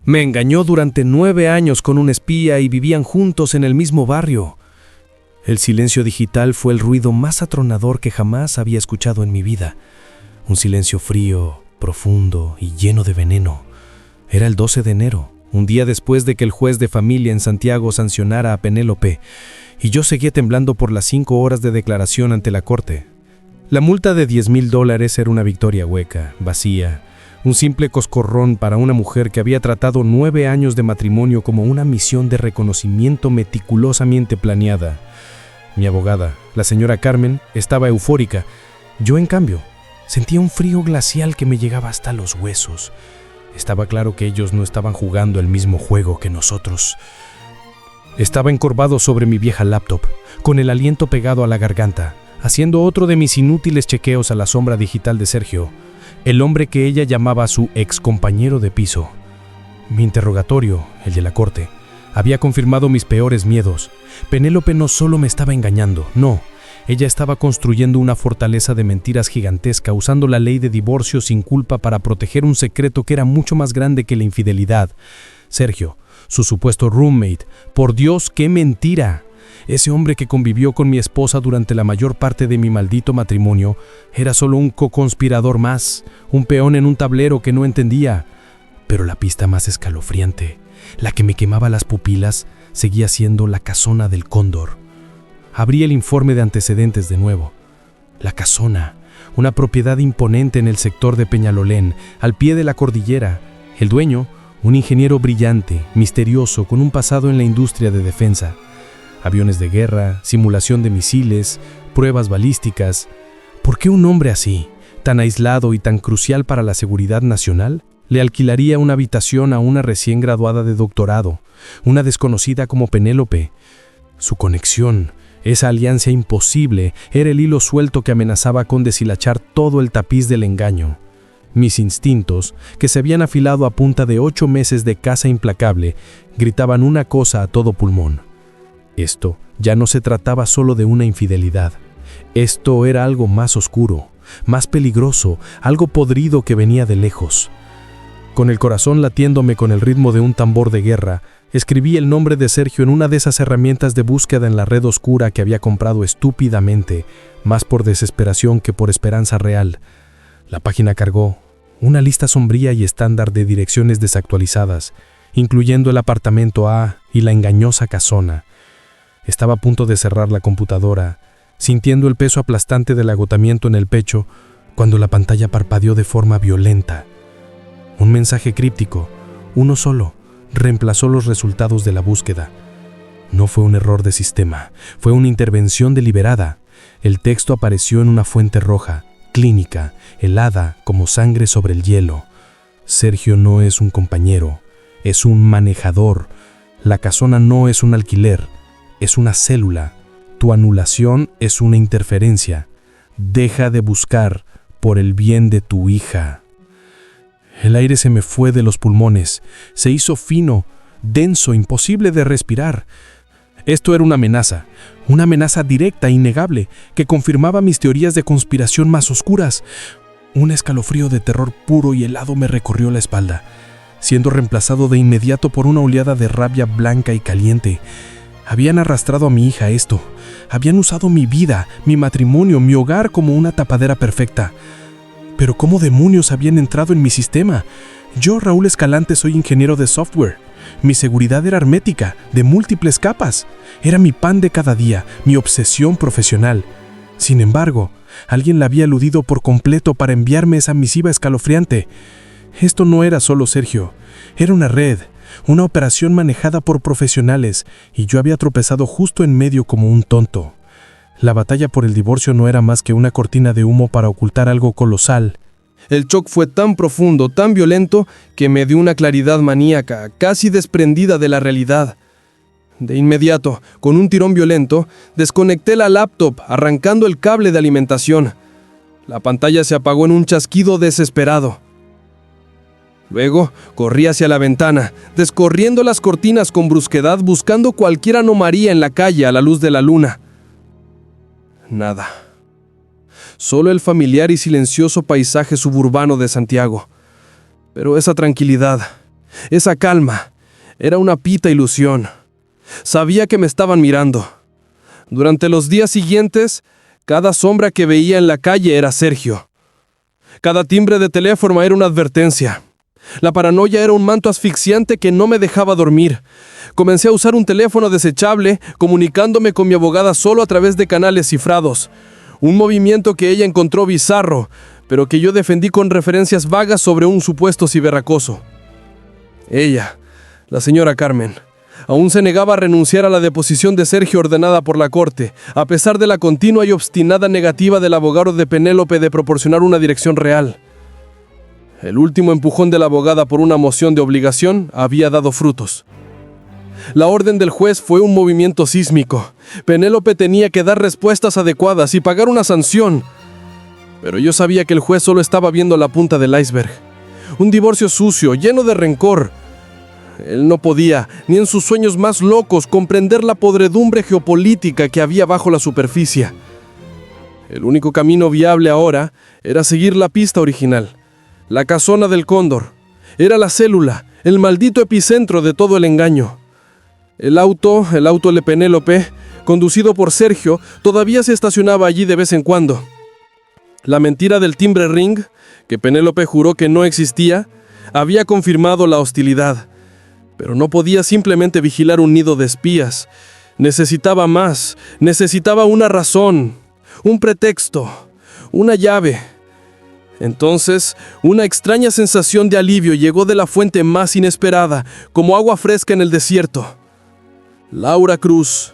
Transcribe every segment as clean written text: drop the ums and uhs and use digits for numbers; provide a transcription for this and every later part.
Me engañó durante 9 años con un espía y vivían juntos en el mismo barrio. El silencio digital fue el ruido más atronador que jamás había escuchado en mi vida. Un silencio frío, profundo y lleno de veneno. Era el 12 de enero, un día después de que el juez de familia en Santiago sancionara a Penélope, y yo seguía temblando por las 5 horas de declaración ante la corte. La multa de $10,000 era una victoria hueca, vacía, un simple coscorrón para una mujer que había tratado 9 años de matrimonio como una misión de reconocimiento meticulosamente planeada. Mi abogada, la señora Carmen, estaba eufórica. Yo, en cambio, sentía un frío glacial que me llegaba hasta los huesos. Estaba claro que ellos no estaban jugando el mismo juego que nosotros. Estaba encorvado sobre mi vieja laptop, con el aliento pegado a la garganta, haciendo otro de mis inútiles chequeos a la sombra digital de Sergio, el hombre que ella llamaba su ex compañero de piso. Mi interrogatorio, el de la corte, había confirmado mis peores miedos. Penélope no solo me estaba engañando, no. Ella estaba construyendo una fortaleza de mentiras gigantesca, usando la ley de divorcio sin culpa para proteger un secreto que era mucho más grande que la infidelidad. Sergio, su supuesto roommate, por Dios, qué mentira. Ese hombre que convivió con mi esposa durante la mayor parte de mi maldito matrimonio era solo un co-conspirador más, un peón en un tablero que no entendía. Pero la pista más escalofriante, la que me quemaba las pupilas, seguía siendo la casona del Cóndor. Abrí el informe de antecedentes de nuevo. La casona, una propiedad imponente en el sector de Peñalolén, al pie de la cordillera. El dueño, un ingeniero brillante, misterioso, con un pasado en la industria de defensa. Aviones de guerra, simulación de misiles, pruebas balísticas. ¿Por qué un hombre así, tan aislado y tan crucial para la seguridad nacional, le alquilaría una habitación a una recién graduada de doctorado, una desconocida como Penélope? Su conexión, esa alianza imposible, era el hilo suelto que amenazaba con deshilachar todo el tapiz del engaño. Mis instintos, que se habían afilado a punta de 8 meses de caza implacable, gritaban una cosa a todo pulmón. Esto ya no se trataba solo de una infidelidad. Esto era algo más oscuro, más peligroso, algo podrido que venía de lejos. Con el corazón latiéndome con el ritmo de un tambor de guerra, escribí el nombre de Sergio en una de esas herramientas de búsqueda en la red oscura que había comprado estúpidamente, más por desesperación que por esperanza real. La página cargó, una lista sombría y estándar de direcciones desactualizadas, incluyendo el apartamento A y la engañosa casona. Estaba a punto de cerrar la computadora, sintiendo el peso aplastante del agotamiento en el pecho, cuando la pantalla parpadeó de forma violenta. Un mensaje críptico, uno solo, reemplazó los resultados de la búsqueda. No fue un error de sistema, fue una intervención deliberada. El texto apareció en una fuente roja, clínica, helada como sangre sobre el hielo. Sergio no es un compañero, es un manejador. La casona no es un alquiler, es una célula. Tu anulación es una interferencia. Deja de buscar por el bien de tu hija. El aire se me fue de los pulmones, se hizo fino, denso, imposible de respirar. Esto era una amenaza directa e innegable, que confirmaba mis teorías de conspiración más oscuras. Un escalofrío de terror puro y helado me recorrió la espalda, siendo reemplazado de inmediato por una oleada de rabia blanca y caliente. Habían arrastrado a mi hija a esto, habían usado mi vida, mi matrimonio, mi hogar como una tapadera perfecta. Pero ¿cómo demonios habían entrado en mi sistema? Yo, Raúl Escalante, soy ingeniero de software. Mi seguridad era hermética, de múltiples capas. Era mi pan de cada día, mi obsesión profesional. Sin embargo, alguien la había eludido por completo para enviarme esa misiva escalofriante. Esto no era solo Sergio, era una red, una operación manejada por profesionales, y yo había tropezado justo en medio como un tonto. La batalla por el divorcio no era más que una cortina de humo para ocultar algo colosal. El shock fue tan profundo, tan violento, que me dio una claridad maníaca, casi desprendida de la realidad. De inmediato, con un tirón violento, desconecté la laptop, arrancando el cable de alimentación. La pantalla se apagó en un chasquido desesperado. Luego, corrí hacia la ventana, descorriendo las cortinas con brusquedad, buscando cualquier anomalía en la calle a la luz de la luna. Nada. Solo el familiar y silencioso paisaje suburbano de Santiago. Pero esa tranquilidad, Esa calma era una pita ilusión. Sabía que me estaban mirando. Durante los días siguientes, cada sombra que veía en la calle era Sergio. Cada timbre de teléfono era una advertencia. La paranoia era un manto asfixiante que no me dejaba dormir. Comencé a usar un teléfono desechable, comunicándome con mi abogada solo a través de canales cifrados. Un movimiento que ella encontró bizarro, pero que yo defendí con referencias vagas sobre un supuesto ciberacoso. Ella, la señora Carmen, aún se negaba a renunciar a la deposición de Sergio ordenada por la corte, a pesar de la continua y obstinada negativa del abogado de Penélope de proporcionar una dirección real. El último empujón de la abogada por una moción de obligación había dado frutos. La orden del juez fue un movimiento sísmico. Penélope tenía que dar respuestas adecuadas y pagar una sanción. Pero yo sabía que el juez solo estaba viendo la punta del iceberg. Un divorcio sucio, lleno de rencor. Él no podía, ni en sus sueños más locos, comprender la podredumbre geopolítica que había bajo la superficie. El único camino viable ahora era seguir la pista original. La casona del Cóndor. Era la célula, el maldito epicentro de todo el engaño. El auto de Penélope, conducido por Sergio, todavía se estacionaba allí de vez en cuando. La mentira del timbre ring, que Penélope juró que no existía, había confirmado la hostilidad. Pero no podía simplemente vigilar un nido de espías. Necesitaba más, necesitaba una razón, un pretexto, una llave. Entonces, una extraña sensación de alivio llegó de la fuente más inesperada, como agua fresca en el desierto. Laura Cruz,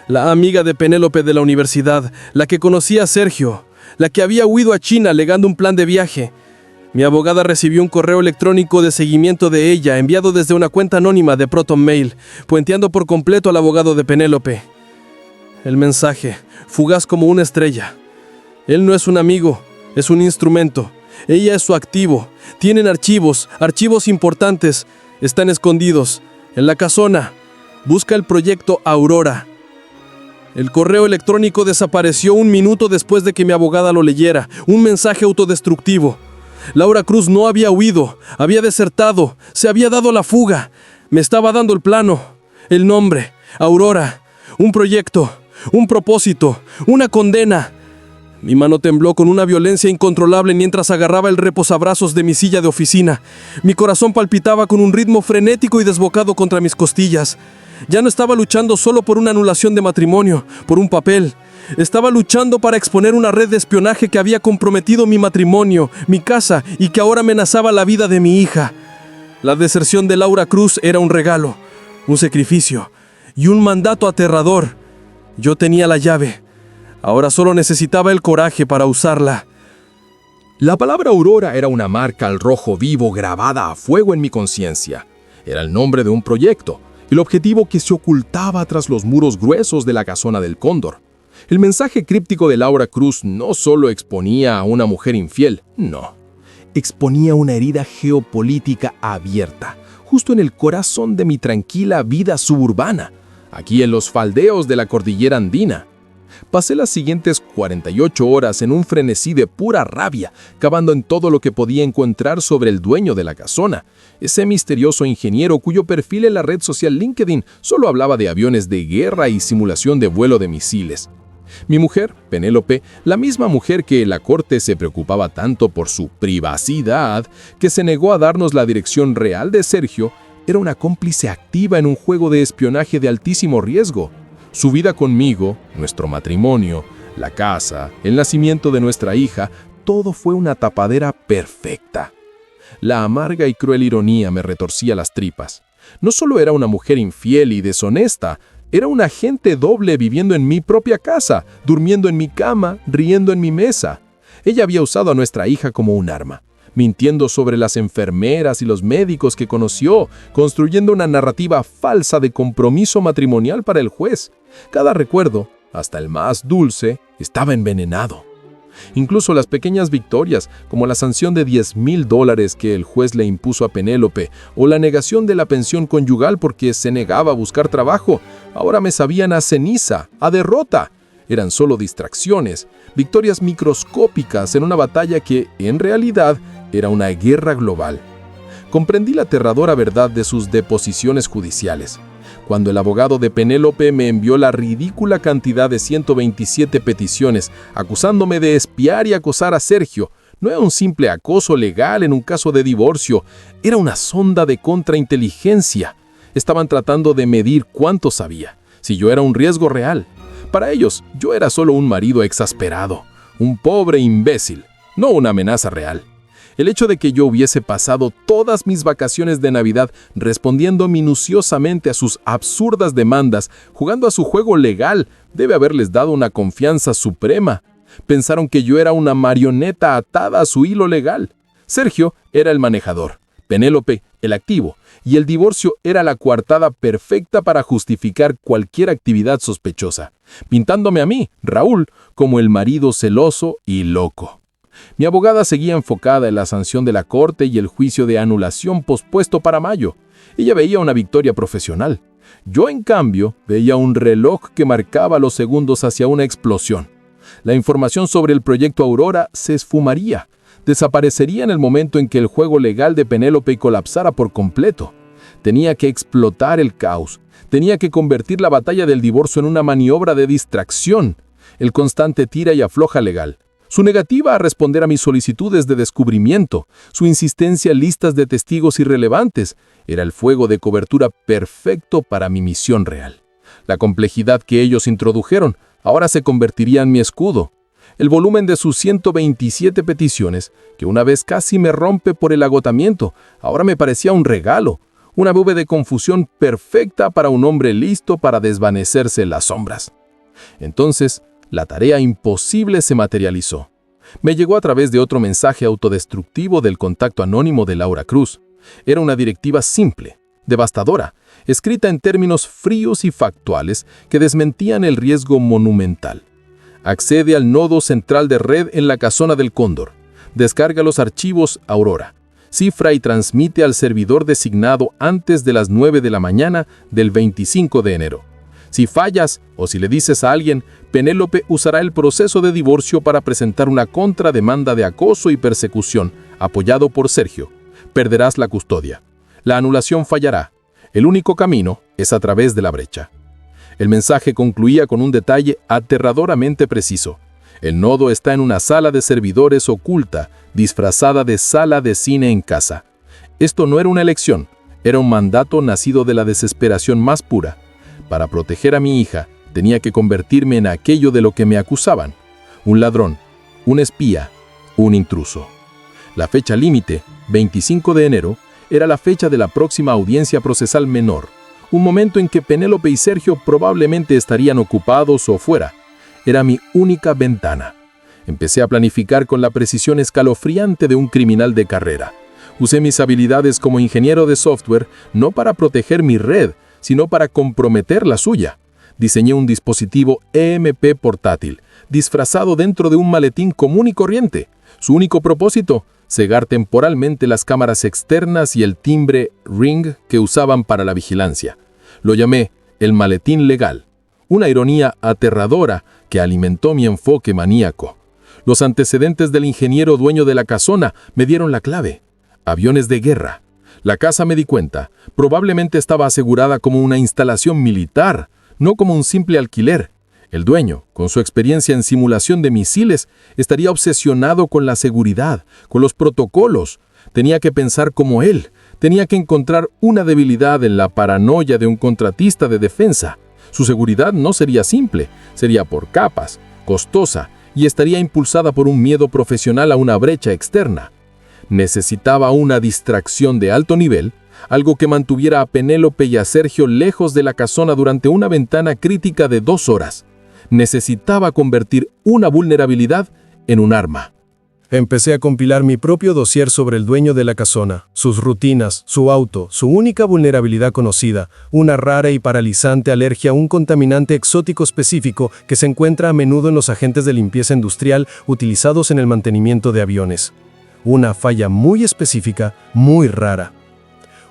la amiga de Penélope de la universidad, la que conocía a Sergio, la que había huido a China alegando un plan de viaje. Mi abogada recibió un correo electrónico de seguimiento de ella, enviado desde una cuenta anónima de Proton Mail, puenteando por completo al abogado de Penélope. El mensaje, fugaz como una estrella. Él no es un amigo, es un instrumento. Ella es su activo. Tienen archivos importantes. Están escondidos. En la casona. Busca el proyecto Aurora. El correo electrónico desapareció un minuto después de que mi abogada lo leyera. Un mensaje autodestructivo. Laura Cruz no había huido, había desertado, se había dado la fuga. Me estaba dando el plano, el nombre, Aurora, un proyecto, un propósito, una condena. Mi mano tembló con una violencia incontrolable mientras agarraba el reposabrazos de mi silla de oficina. Mi corazón palpitaba con un ritmo frenético y desbocado contra mis costillas. Ya no estaba luchando solo por una anulación de matrimonio, por un papel. Estaba luchando para exponer una red de espionaje que había comprometido mi matrimonio, mi casa y que ahora amenazaba la vida de mi hija. La deserción de Laura Cruz era un regalo, un sacrificio y un mandato aterrador. Yo tenía la llave. Ahora solo necesitaba el coraje para usarla. La palabra Aurora era una marca al rojo vivo grabada a fuego en mi conciencia. Era el nombre de un proyecto, el objetivo que se ocultaba tras los muros gruesos de la casona del Cóndor. El mensaje críptico de Laura Cruz no solo exponía a una mujer infiel, no. Exponía una herida geopolítica abierta, justo en el corazón de mi tranquila vida suburbana, aquí en los faldeos de la cordillera andina. Pasé las siguientes 48 horas en un frenesí de pura rabia, cavando en todo lo que podía encontrar sobre el dueño de la casona, ese misterioso ingeniero cuyo perfil en la red social LinkedIn solo hablaba de aviones de guerra y simulación de vuelo de misiles. Mi mujer, Penélope, la misma mujer que la corte se preocupaba tanto por su privacidad, que se negó a darnos la dirección real de Sergio, era una cómplice activa en un juego de espionaje de altísimo riesgo. Su vida conmigo, nuestro matrimonio, la casa, el nacimiento de nuestra hija, todo fue una tapadera perfecta. La amarga y cruel ironía me retorcía las tripas. No solo era una mujer infiel y deshonesta, era un agente doble viviendo en mi propia casa, durmiendo en mi cama, riendo en mi mesa. Ella había usado a nuestra hija como un arma, mintiendo sobre las enfermeras y los médicos que conoció, construyendo una narrativa falsa de compromiso matrimonial para el juez. Cada recuerdo, hasta el más dulce, estaba envenenado. Incluso las pequeñas victorias, como la sanción de $10,000 que el juez le impuso a Penélope, o la negación de la pensión conyugal porque se negaba a buscar trabajo, ahora me sabían a ceniza, a derrota. Eran solo distracciones, victorias microscópicas en una batalla que, en realidad, era una guerra global. Comprendí la aterradora verdad de sus deposiciones judiciales. Cuando el abogado de Penélope me envió la ridícula cantidad de 127 peticiones acusándome de espiar y acosar a Sergio, no era un simple acoso legal en un caso de divorcio, era una sonda de contrainteligencia. Estaban tratando de medir cuánto sabía, si yo era un riesgo real. Para ellos, yo era solo un marido exasperado, un pobre imbécil, no una amenaza real. El hecho de que yo hubiese pasado todas mis vacaciones de Navidad respondiendo minuciosamente a sus absurdas demandas, jugando a su juego legal, debe haberles dado una confianza suprema. Pensaron que yo era una marioneta atada a su hilo legal. Sergio era el manejador, Penélope el activo, y el divorcio era la coartada perfecta para justificar cualquier actividad sospechosa, pintándome a mí, Raúl, como el marido celoso y loco. Mi abogada seguía enfocada en la sanción de la corte y el juicio de anulación pospuesto para mayo. Ella veía una victoria profesional. Yo, en cambio, veía un reloj que marcaba los segundos hacia una explosión. La información sobre el proyecto Aurora se esfumaría, desaparecería en el momento en que el juego legal de Penélope colapsara por completo. Tenía que explotar el caos. Tenía que convertir la batalla del divorcio en una maniobra de distracción. El constante tira y afloja legal. Su negativa a responder a mis solicitudes de descubrimiento, su insistencia en listas de testigos irrelevantes, era el fuego de cobertura perfecto para mi misión real. La complejidad que ellos introdujeron ahora se convertiría en mi escudo. El volumen de sus 127 peticiones, que una vez casi me rompe por el agotamiento, ahora me parecía un regalo, una nube de confusión perfecta para un hombre listo para desvanecerse en las sombras. Entonces, la tarea imposible se materializó. Me llegó a través de otro mensaje autodestructivo del contacto anónimo de Laura Cruz. Era una directiva simple, devastadora, escrita en términos fríos y factuales que desmentían el riesgo monumental. Accede al nodo central de red en la casona del Cóndor. Descarga los archivos Aurora. Cifra y transmite al servidor designado antes de las 9 de la mañana del 25 de enero. Si fallas o si le dices a alguien, Penélope usará el proceso de divorcio para presentar una contrademanda de acoso y persecución, apoyado por Sergio. Perderás la custodia. La anulación fallará. El único camino es a través de la brecha. El mensaje concluía con un detalle aterradoramente preciso. El nodo está en una sala de servidores oculta, disfrazada de sala de cine en casa. Esto no era una elección, era un mandato nacido de la desesperación más pura. Para proteger a mi hija, tenía que convertirme en aquello de lo que me acusaban. Un ladrón, un espía, un intruso. La fecha límite, 25 de enero, era la fecha de la próxima audiencia procesal menor, un momento en que Penélope y Sergio probablemente estarían ocupados o fuera. Era mi única ventana. Empecé a planificar con la precisión escalofriante de un criminal de carrera. Usé mis habilidades como ingeniero de software no para proteger mi red, sino para comprometer la suya. Diseñé un dispositivo EMP portátil, disfrazado dentro de un maletín común y corriente. Su único propósito, cegar temporalmente las cámaras externas y el timbre Ring que usaban para la vigilancia. Lo llamé el maletín legal, una ironía aterradora que alimentó mi enfoque maníaco. Los antecedentes del ingeniero dueño de la casona me dieron la clave. Aviones de guerra. La casa, me di cuenta, probablemente estaba asegurada como una instalación militar, no como un simple alquiler. El dueño, con su experiencia en simulación de misiles, estaría obsesionado con la seguridad, con los protocolos. Tenía que pensar como él, tenía que encontrar una debilidad en la paranoia de un contratista de defensa. Su seguridad no sería simple, sería por capas, costosa, y estaría impulsada por un miedo profesional a una brecha externa. Necesitaba una distracción de alto nivel, algo que mantuviera a Penélope y a Sergio lejos de la casona durante una ventana crítica de 2 horas. Necesitaba convertir una vulnerabilidad en un arma. Empecé a compilar mi propio dossier sobre el dueño de la casona, sus rutinas, su auto, su única vulnerabilidad conocida, una rara y paralizante alergia a un contaminante exótico específico que se encuentra a menudo en los agentes de limpieza industrial utilizados en el mantenimiento de aviones. Una falla muy específica, muy rara.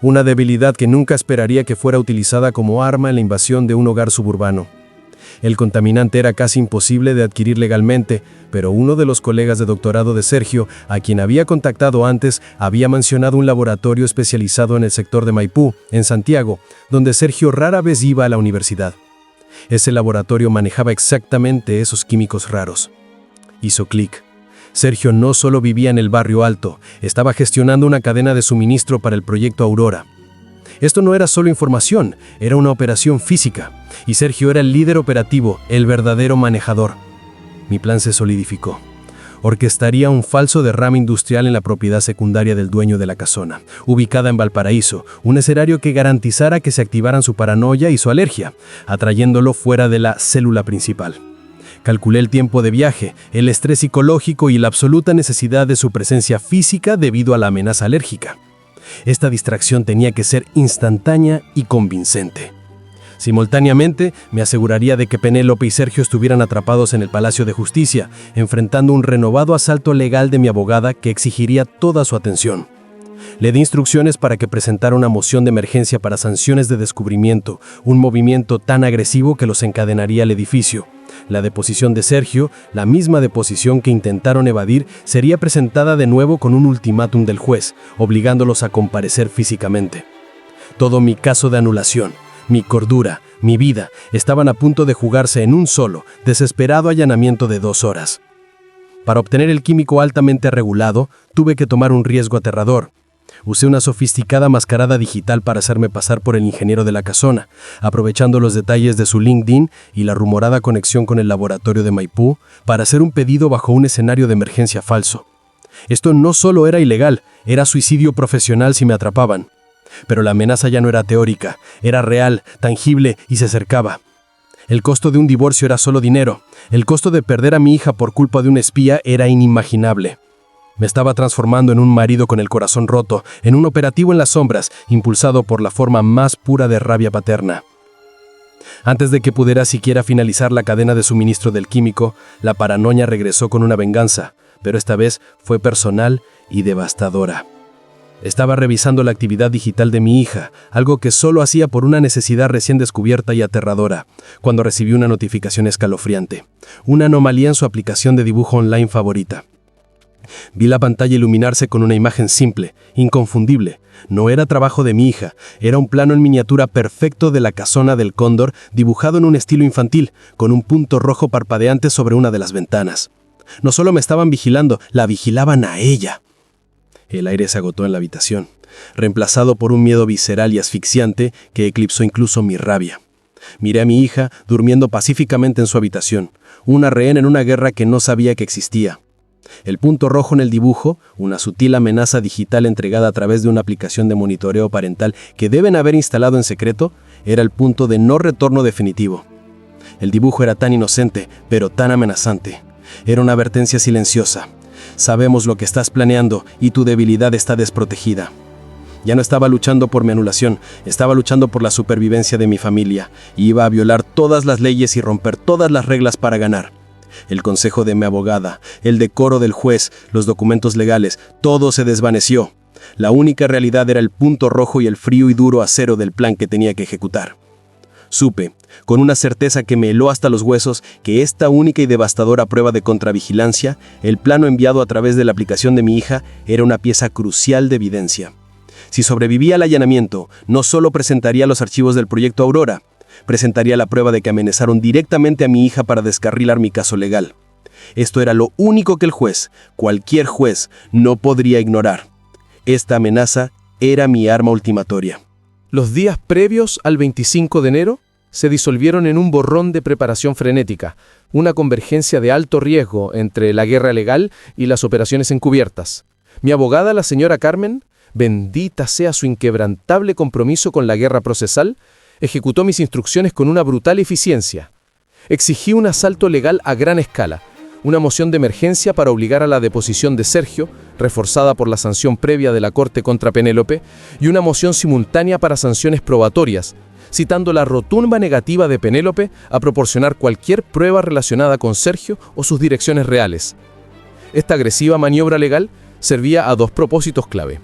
Una debilidad que nunca esperaría que fuera utilizada como arma en la invasión de un hogar suburbano. El contaminante era casi imposible de adquirir legalmente, pero uno de los colegas de doctorado de Sergio, a quien había contactado antes, había mencionado un laboratorio especializado en el sector de Maipú, en Santiago, donde Sergio rara vez iba a la universidad. Ese laboratorio manejaba exactamente esos químicos raros. Hizo clic. Sergio no solo vivía en el barrio alto, estaba gestionando una cadena de suministro para el proyecto Aurora. Esto no era solo información, era una operación física, y Sergio era el líder operativo, el verdadero manejador. Mi plan se solidificó. Orquestaría un falso derrame industrial en la propiedad secundaria del dueño de la casona, ubicada en Valparaíso, un escenario que garantizara que se activaran su paranoia y su alergia, atrayéndolo fuera de la célula principal. Calculé el tiempo de viaje, el estrés psicológico y la absoluta necesidad de su presencia física debido a la amenaza alérgica. Esta distracción tenía que ser instantánea y convincente. Simultáneamente, me aseguraría de que Penélope y Sergio estuvieran atrapados en el Palacio de Justicia, enfrentando un renovado asalto legal de mi abogada que exigiría toda su atención. Le di instrucciones para que presentara una moción de emergencia para sanciones de descubrimiento, un movimiento tan agresivo que los encadenaría al edificio. La deposición de Sergio, la misma deposición que intentaron evadir, sería presentada de nuevo con un ultimátum del juez, obligándolos a comparecer físicamente. Todo mi caso de anulación, mi cordura, mi vida, estaban a punto de jugarse en un solo, desesperado allanamiento de 2 horas. Para obtener el químico altamente regulado, tuve que tomar un riesgo aterrador. Usé una sofisticada mascarada digital para hacerme pasar por el ingeniero de la casona, aprovechando los detalles de su LinkedIn y la rumorada conexión con el laboratorio de Maipú para hacer un pedido bajo un escenario de emergencia falso. Esto no solo era ilegal, era suicidio profesional si me atrapaban. Pero la amenaza ya no era teórica, era real, tangible y se acercaba. El costo de un divorcio era solo dinero, el costo de perder a mi hija por culpa de un espía era inimaginable. Me estaba transformando en un marido con el corazón roto, en un operativo en las sombras, impulsado por la forma más pura de rabia paterna. Antes de que pudiera siquiera finalizar la cadena de suministro del químico, la paranoia regresó con una venganza, pero esta vez fue personal y devastadora. Estaba revisando la actividad digital de mi hija, algo que solo hacía por una necesidad recién descubierta y aterradora, cuando recibí una notificación escalofriante, una anomalía en su aplicación de dibujo online favorita. Vi la pantalla iluminarse con una imagen simple, inconfundible. No era trabajo de mi hija, era un plano en miniatura perfecto de la casona del cóndor dibujado en un estilo infantil, con un punto rojo parpadeante sobre una de las ventanas. No solo me estaban vigilando, la vigilaban a ella. El aire se agotó en la habitación, reemplazado por un miedo visceral y asfixiante que eclipsó incluso mi rabia. Miré a mi hija durmiendo pacíficamente en su habitación, una rehén en una guerra que no sabía que existía. El punto rojo en el dibujo, una sutil amenaza digital entregada a través de una aplicación de monitoreo parental que deben haber instalado en secreto, era el punto de no retorno definitivo. El dibujo era tan inocente, pero tan amenazante. Era una advertencia silenciosa. Sabemos lo que estás planeando y tu debilidad está desprotegida. Ya no estaba luchando por mi anulación, estaba luchando por la supervivencia de mi familia. Iba a violar todas las leyes y romper todas las reglas para ganar. El consejo de mi abogada, el decoro del juez, los documentos legales, todo se desvaneció. La única realidad era el punto rojo y el frío y duro acero del plan que tenía que ejecutar. Supe, con una certeza que me heló hasta los huesos, que esta única y devastadora prueba de contravigilancia, el plano enviado a través de la aplicación de mi hija, era una pieza crucial de evidencia. Si sobrevivía al allanamiento, no solo presentaría los archivos del proyecto Aurora, presentaría la prueba de que amenazaron directamente a mi hija para descarrilar mi caso legal. Esto era lo único que el juez, cualquier juez, no podría ignorar. Esta amenaza era mi arma ultimatoria. Los días previos al 25 de enero se disolvieron en un borrón de preparación frenética, una convergencia de alto riesgo entre la guerra legal y las operaciones encubiertas. Mi abogada, la señora Carmen, bendita sea su inquebrantable compromiso con la guerra procesal, ejecutó mis instrucciones con una brutal eficiencia. Exigí un asalto legal a gran escala, una moción de emergencia para obligar a la deposición de Sergio, reforzada por la sanción previa de la Corte contra Penélope, y una moción simultánea para sanciones probatorias, citando la rotunda negativa de Penélope a proporcionar cualquier prueba relacionada con Sergio o sus direcciones reales. Esta agresiva maniobra legal servía a 2 propósitos clave.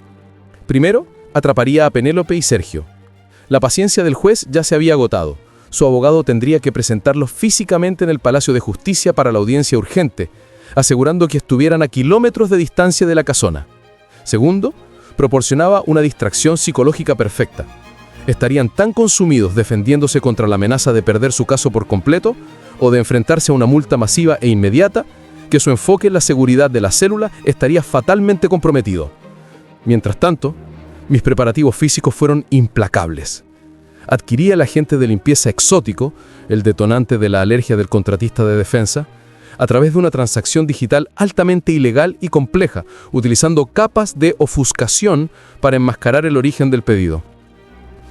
Primero, atraparía a Penélope y Sergio. La paciencia del juez ya se había agotado. su abogado tendría que presentarlos físicamente en el Palacio de Justicia para la audiencia urgente, asegurando que estuvieran a kilómetros de distancia de la casona. Segundo, proporcionaba una distracción psicológica perfecta. Estarían tan consumidos defendiéndose contra la amenaza de perder su caso por completo o de enfrentarse a una multa masiva e inmediata que su enfoque en la seguridad de la célula estaría fatalmente comprometido. Mientras tanto, mis preparativos físicos fueron implacables. Adquirí el agente de limpieza exótico, el detonante de la alergia del contratista de defensa, a través de una transacción digital altamente ilegal y compleja, utilizando capas de ofuscación para enmascarar el origen del pedido.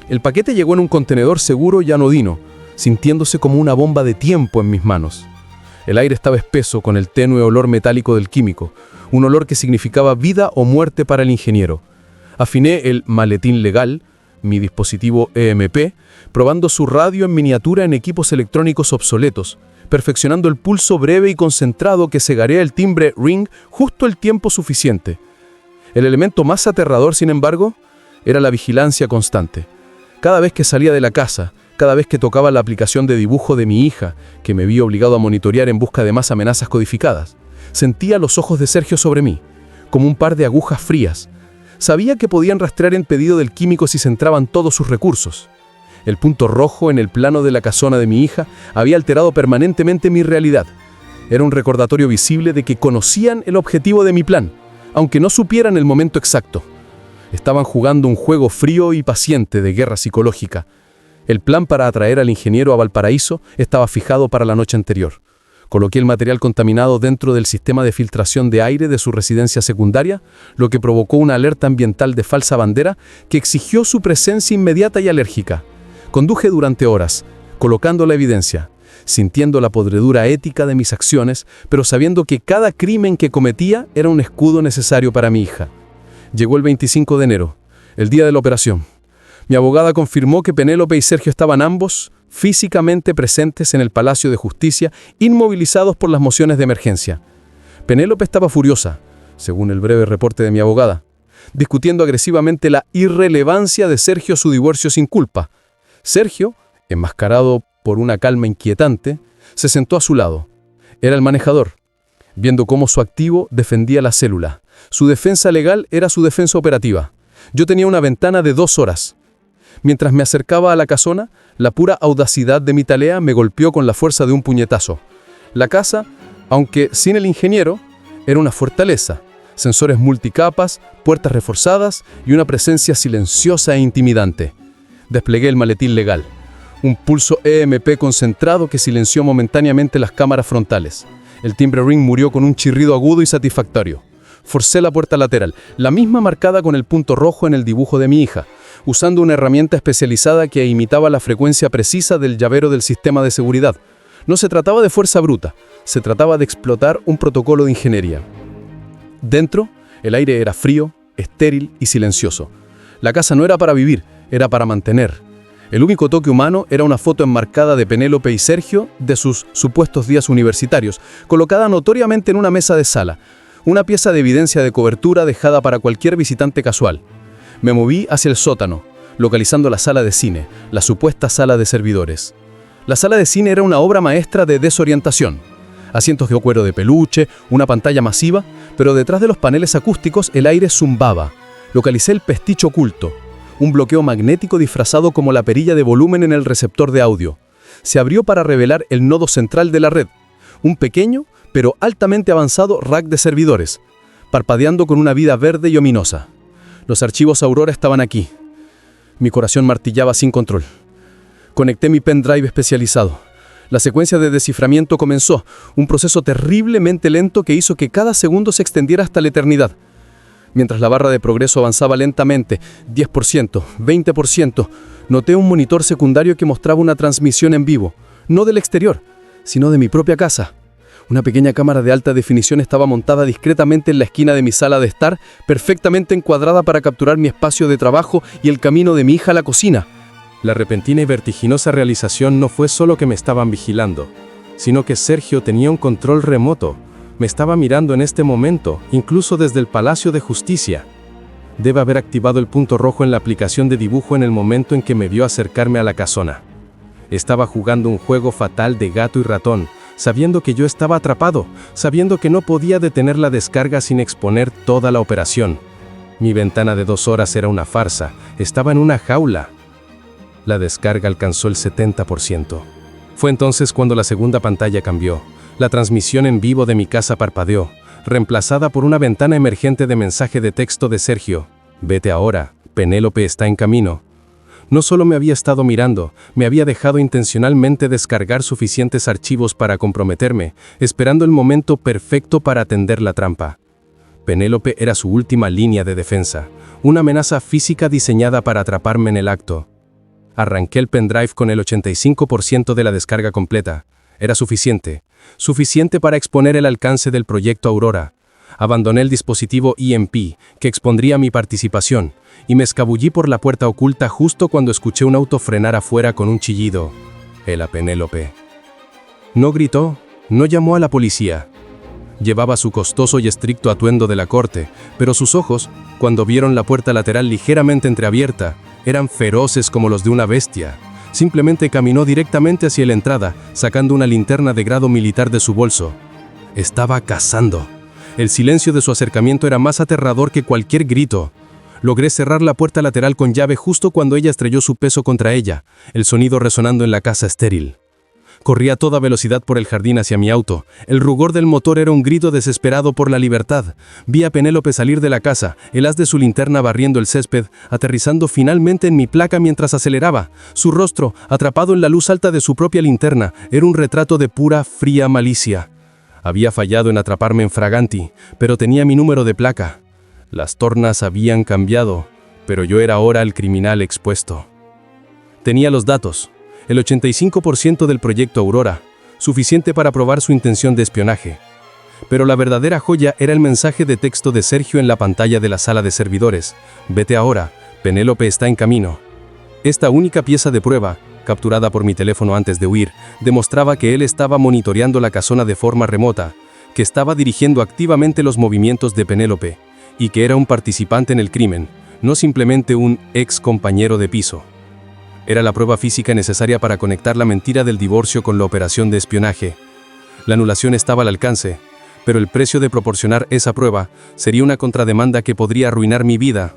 El paquete llegó en un contenedor seguro y anodino, sintiéndose como una bomba de tiempo en mis manos. El aire estaba espeso con el tenue olor metálico del químico, un olor que significaba vida o muerte para el ingeniero. Afiné el maletín legal, mi dispositivo EMP, probando su radio en miniatura en equipos electrónicos obsoletos, perfeccionando el pulso breve y concentrado que cegarea el timbre Ring justo el tiempo suficiente. El elemento más aterrador, sin embargo, era la vigilancia constante. Cada vez que salía de la casa, cada vez que tocaba la aplicación de dibujo de mi hija, que me vi obligado a monitorear en busca de más amenazas codificadas, sentía los ojos de Sergio sobre mí, como un par de agujas frías. Sabía que podían rastrear el pedido del químico si centraban todos sus recursos. El punto rojo en el plano de la casona de mi hija había alterado permanentemente mi realidad. Era un recordatorio visible de que conocían el objetivo de mi plan, aunque no supieran el momento exacto. Estaban jugando un juego frío y paciente de guerra psicológica. El plan para atraer al ingeniero a Valparaíso estaba fijado para la noche anterior. Coloqué el material contaminado dentro del sistema de filtración de aire de su residencia secundaria, lo que provocó una alerta ambiental de falsa bandera que exigió su presencia inmediata y alérgica. Conduje durante horas, colocando la evidencia, sintiendo la podredura ética de mis acciones, pero sabiendo que cada crimen que cometía era un escudo necesario para mi hija. Llegó el 25 de enero, el día de la operación. Mi abogada confirmó que Penélope y Sergio estaban ambos físicamente presentes en el Palacio de Justicia, inmovilizados por las mociones de emergencia. Penélope estaba furiosa, según el breve reporte de mi abogada, discutiendo agresivamente la irrelevancia de Sergio a su divorcio sin culpa. Sergio, enmascarado por una calma inquietante, se sentó a su lado. Era el manejador, viendo cómo su activo defendía la célula. Su defensa legal era su defensa operativa. Yo tenía una ventana de 2 horas. Mientras me acercaba a la casona, la pura audacidad de mi tarea me golpeó con la fuerza de un puñetazo. La casa, aunque sin el ingeniero, era una fortaleza. Sensores multicapas, puertas reforzadas y una presencia silenciosa e intimidante. Desplegué el maletín legal. Un pulso EMP concentrado que silenció momentáneamente las cámaras frontales. El timbre Ring murió con un chirrido agudo y satisfactorio. Forcé la puerta lateral, la misma marcada con el punto rojo en el dibujo de mi hija, usando una herramienta especializada que imitaba la frecuencia precisa del llavero del sistema de seguridad. No se trataba de fuerza bruta, se trataba de explotar un protocolo de ingeniería. Dentro, el aire era frío, estéril y silencioso. La casa no era para vivir, era para mantener. El único toque humano era una foto enmarcada de Penélope y Sergio de sus supuestos días universitarios, colocada notoriamente en una mesa de sala, una pieza de evidencia de cobertura dejada para cualquier visitante casual. Me moví hacia el sótano, localizando la sala de cine, la supuesta sala de servidores. La sala de cine era una obra maestra de desorientación. Asientos de cuero de peluche, una pantalla masiva, pero detrás de los paneles acústicos el aire zumbaba. Localicé el pesticho oculto, un bloqueo magnético disfrazado como la perilla de volumen en el receptor de audio. Se abrió para revelar el nodo central de la red, un pequeño pero altamente avanzado rack de servidores, parpadeando con una vida verde y ominosa. Los archivos Aurora estaban aquí. Mi corazón martillaba sin control. Conecté mi pendrive especializado. La secuencia de desciframiento comenzó, un proceso terriblemente lento que hizo que cada segundo se extendiera hasta la eternidad. Mientras la barra de progreso avanzaba lentamente, 10%, 20%, noté un monitor secundario que mostraba una transmisión en vivo, no del exterior, sino de mi propia casa. Una pequeña cámara de alta definición estaba montada discretamente en la esquina de mi sala de estar, perfectamente encuadrada para capturar mi espacio de trabajo y el camino de mi hija a la cocina. La repentina y vertiginosa realización no fue solo que me estaban vigilando, sino que Sergio tenía un control remoto. Me estaba mirando en este momento, incluso desde el Palacio de Justicia. Debe haber activado el punto rojo en la aplicación de dibujo en el momento en que me vio acercarme a la casona. Estaba jugando un juego fatal de gato y ratón, sabiendo que yo estaba atrapado, sabiendo que no podía detener la descarga sin exponer toda la operación. Mi ventana de 2 horas era una farsa, estaba en una jaula. La descarga alcanzó el 70%. Fue entonces cuando la segunda pantalla cambió. La transmisión en vivo de mi casa parpadeó, reemplazada por una ventana emergente de mensaje de texto de Sergio. Vete ahora, Penélope está en camino. No solo me había estado mirando, me había dejado intencionalmente descargar suficientes archivos para comprometerme, esperando el momento perfecto para atender la trampa. Penélope era su última línea de defensa, una amenaza física diseñada para atraparme en el acto. Arranqué el pendrive con el 85% de la descarga completa. Era suficiente para exponer el alcance del proyecto Aurora. Abandoné el dispositivo EMP, que expondría mi participación, y me escabullí por la puerta oculta justo cuando escuché un auto frenar afuera con un chillido. Era Penélope. No gritó, no llamó a la policía. Llevaba su costoso y estricto atuendo de la corte, pero sus ojos, cuando vieron la puerta lateral ligeramente entreabierta, eran feroces como los de una bestia. Simplemente caminó directamente hacia la entrada, sacando una linterna de grado militar de su bolso. Estaba cazando. El silencio de su acercamiento era más aterrador que cualquier grito. Logré cerrar la puerta lateral con llave justo cuando ella estrelló su peso contra ella, el sonido resonando en la casa estéril. Corrí a toda velocidad por el jardín hacia mi auto. El rugor del motor era un grito desesperado por la libertad. Vi a Penélope salir de la casa, el haz de su linterna barriendo el césped, aterrizando finalmente en mi placa mientras aceleraba. Su rostro, atrapado en la luz alta de su propia linterna, era un retrato de pura, fría malicia. Había fallado en atraparme en fraganti, pero tenía mi número de placa. Las tornas habían cambiado, pero yo era ahora el criminal expuesto. Tenía los datos. El 85% del proyecto Aurora, suficiente para probar su intención de espionaje. Pero la verdadera joya era el mensaje de texto de Sergio en la pantalla de la sala de servidores. Vete ahora, Penélope está en camino. Esta única pieza de prueba, capturada por mi teléfono antes de huir, demostraba que él estaba monitoreando la casona de forma remota, que estaba dirigiendo activamente los movimientos de Penélope, y que era un participante en el crimen, no simplemente un ex compañero de piso. Era la prueba física necesaria para conectar la mentira del divorcio con la operación de espionaje. La anulación estaba al alcance, pero el precio de proporcionar esa prueba sería una contrademanda que podría arruinar mi vida.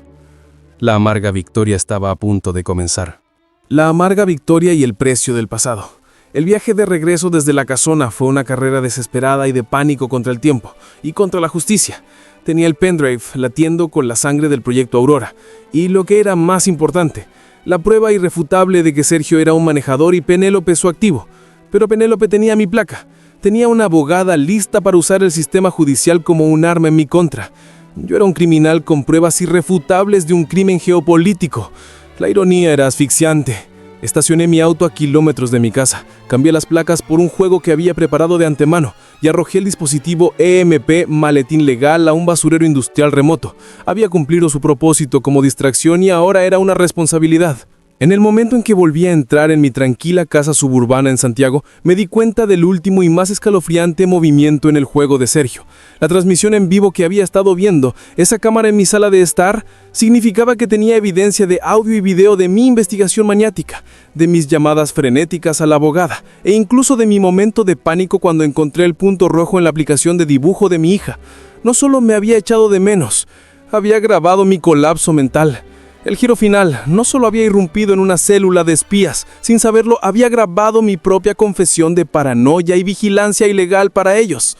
La amarga victoria estaba a punto de comenzar. La amarga victoria y el precio del pasado. El viaje de regreso desde la casona fue una carrera desesperada y de pánico contra el tiempo y contra la justicia. Tenía el pendrive latiendo con la sangre del proyecto Aurora y, lo que era más importante, la prueba irrefutable de que Sergio era un manejador y Penélope su activo. Pero Penélope tenía mi placa. Tenía una abogada lista para usar el sistema judicial como un arma en mi contra. Yo era un criminal con pruebas irrefutables de un crimen geopolítico. La ironía era asfixiante. Estacioné mi auto a kilómetros de mi casa, cambié las placas por un juego que había preparado de antemano y arrojé el dispositivo EMP maletín legal a un basurero industrial remoto. Había cumplido su propósito como distracción y ahora era una responsabilidad. En el momento en que volví a entrar en mi tranquila casa suburbana en Santiago, me di cuenta del último y más escalofriante movimiento en el juego de Sergio. La transmisión en vivo que había estado viendo, esa cámara en mi sala de estar, significaba que tenía evidencia de audio y video de mi investigación maniática, de mis llamadas frenéticas a la abogada, e incluso de mi momento de pánico cuando encontré el punto rojo en la aplicación de dibujo de mi hija. No solo me había echado de menos, había grabado mi colapso mental. El giro final no solo había irrumpido en una célula de espías, sin saberlo había grabado mi propia confesión de paranoia y vigilancia ilegal para ellos.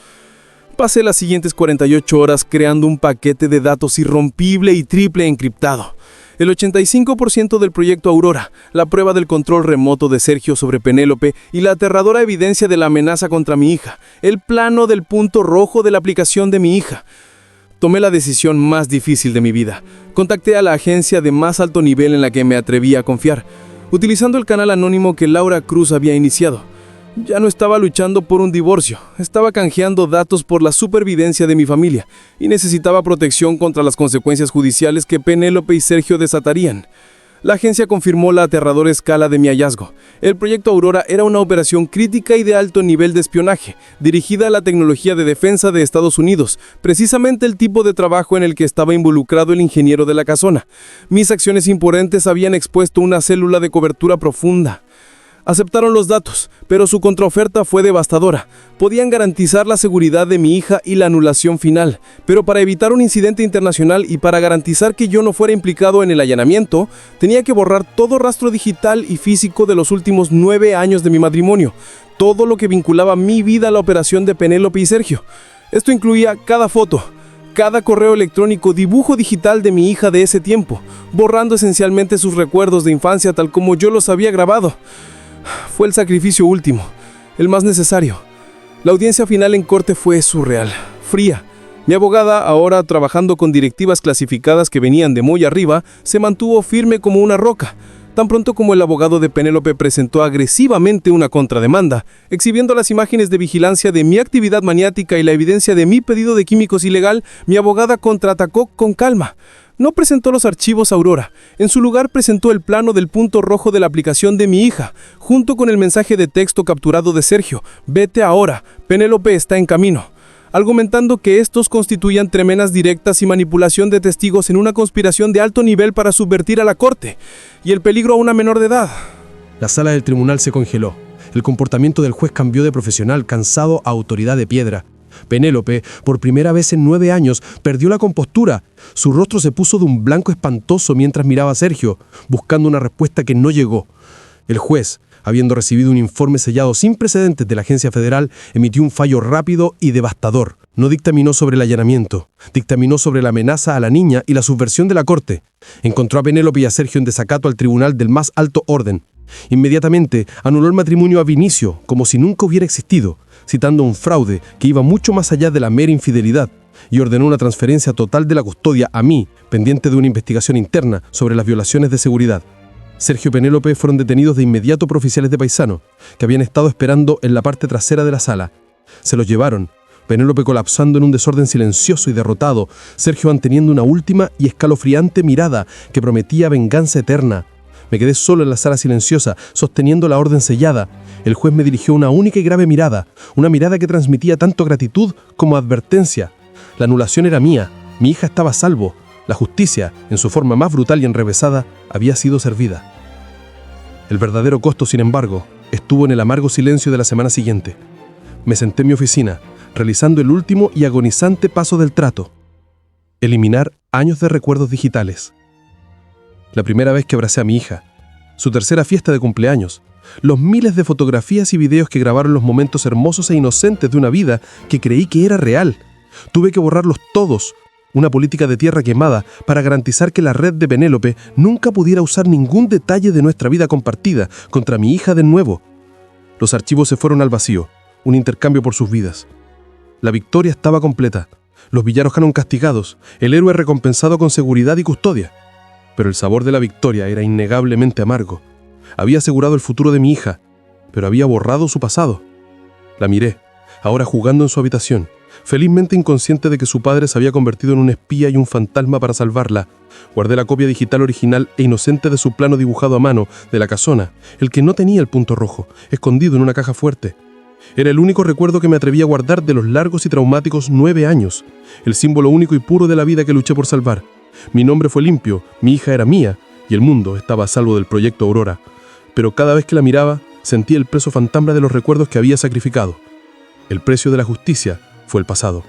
Pasé las siguientes 48 horas creando un paquete de datos irrompible y triple encriptado. El 85% del proyecto Aurora, la prueba del control remoto de Sergio sobre Penélope y la aterradora evidencia de la amenaza contra mi hija, el plano del punto rojo de la aplicación de mi hija. Tomé la decisión más difícil de mi vida. Contacté a la agencia de más alto nivel en la que me atreví a confiar, utilizando el canal anónimo que Laura Cruz había iniciado. Ya no estaba luchando por un divorcio, estaba canjeando datos por la supervivencia de mi familia y necesitaba protección contra las consecuencias judiciales que Penélope y Sergio desatarían. La agencia confirmó la aterradora escala de mi hallazgo. El proyecto Aurora era una operación crítica y de alto nivel de espionaje, dirigida a la tecnología de defensa de Estados Unidos, precisamente el tipo de trabajo en el que estaba involucrado el ingeniero de la casona. Mis acciones imponentes habían expuesto una célula de cobertura profunda. Aceptaron los datos, pero su contraoferta fue devastadora. Podían garantizar la seguridad de mi hija y la anulación final, pero para evitar un incidente internacional y para garantizar que yo no fuera implicado en el allanamiento, tenía que borrar todo rastro digital y físico de los últimos 9 años de mi matrimonio, todo lo que vinculaba mi vida a la operación de Penélope y Sergio. Esto incluía cada foto, cada correo electrónico, dibujo digital de mi hija de ese tiempo, borrando esencialmente sus recuerdos de infancia tal como yo los había grabado. Fue el sacrificio último, el más necesario. La audiencia final en corte fue surreal, fría. Mi abogada, ahora trabajando con directivas clasificadas que venían de muy arriba, se mantuvo firme como una roca. Tan pronto como el abogado de Penélope presentó agresivamente una contrademanda, exhibiendo las imágenes de vigilancia de mi actividad maniática y la evidencia de mi pedido de químicos ilegal, mi abogada contraatacó con calma. No presentó los archivos a Aurora. En su lugar presentó el plano del punto rojo de la aplicación de mi hija, junto con el mensaje de texto capturado de Sergio: «Vete ahora, Penélope está en camino», argumentando que estos constituían tremenas directas y manipulación de testigos en una conspiración de alto nivel para subvertir a la corte, y el peligro a una menor de edad. La sala del tribunal se congeló. El comportamiento del juez cambió de profesional, cansado, a autoridad de piedra. Penélope, por primera vez en 9 años, perdió la compostura. Su rostro se puso de un blanco espantoso mientras miraba a Sergio, buscando una respuesta que no llegó. El juez, habiendo recibido un informe sellado sin precedentes de la agencia federal, emitió un fallo rápido y devastador. No dictaminó sobre el allanamiento, dictaminó sobre la amenaza a la niña y la subversión de la corte. Encontró a Penélope y a Sergio en desacato al tribunal del más alto orden. Inmediatamente anuló el matrimonio a Vinicio, como si nunca hubiera existido, citando un fraude que iba mucho más allá de la mera infidelidad, y ordenó una transferencia total de la custodia a mí, pendiente de una investigación interna sobre las violaciones de seguridad. Sergio y Penélope fueron detenidos de inmediato por oficiales de Paisano, que habían estado esperando en la parte trasera de la sala. Se los llevaron, Penélope colapsando en un desorden silencioso y derrotado, Sergio manteniendo una última y escalofriante mirada que prometía venganza eterna. Me quedé solo en la sala silenciosa, sosteniendo la orden sellada. El juez me dirigió una única y grave mirada, una mirada que transmitía tanto gratitud como advertencia. La anulación era mía, mi hija estaba a salvo. La justicia, en su forma más brutal y enrevesada, había sido servida. El verdadero costo, sin embargo, estuvo en el amargo silencio de la semana siguiente. Me senté en mi oficina, realizando el último y agonizante paso del trato: eliminar años de recuerdos digitales. La primera vez que abracé a mi hija, su tercera fiesta de cumpleaños, los miles de fotografías y videos que grabaron los momentos hermosos e inocentes de una vida que creí que era real. Tuve que borrarlos todos, una política de tierra quemada para garantizar que la red de Penélope nunca pudiera usar ningún detalle de nuestra vida compartida contra mi hija de nuevo. Los archivos se fueron al vacío, un intercambio por sus vidas. La victoria estaba completa, los villanos fueron castigados, el héroe recompensado con seguridad y custodia. Pero el sabor de la victoria era innegablemente amargo. Había asegurado el futuro de mi hija, pero había borrado su pasado. La miré, ahora jugando en su habitación, felizmente inconsciente de que su padre se había convertido en un espía y un fantasma para salvarla. Guardé la copia digital original e inocente de su plano dibujado a mano de la casona, el que no tenía el punto rojo, escondido en una caja fuerte. Era el único recuerdo que me atreví a guardar de los largos y traumáticos 9 años, el símbolo único y puro de la vida que luché por salvar. Mi nombre fue limpio, mi hija era mía, y el mundo estaba a salvo del proyecto Aurora. Pero cada vez que la miraba, sentía el peso fantasma de los recuerdos que había sacrificado. El precio de la justicia fue el pasado.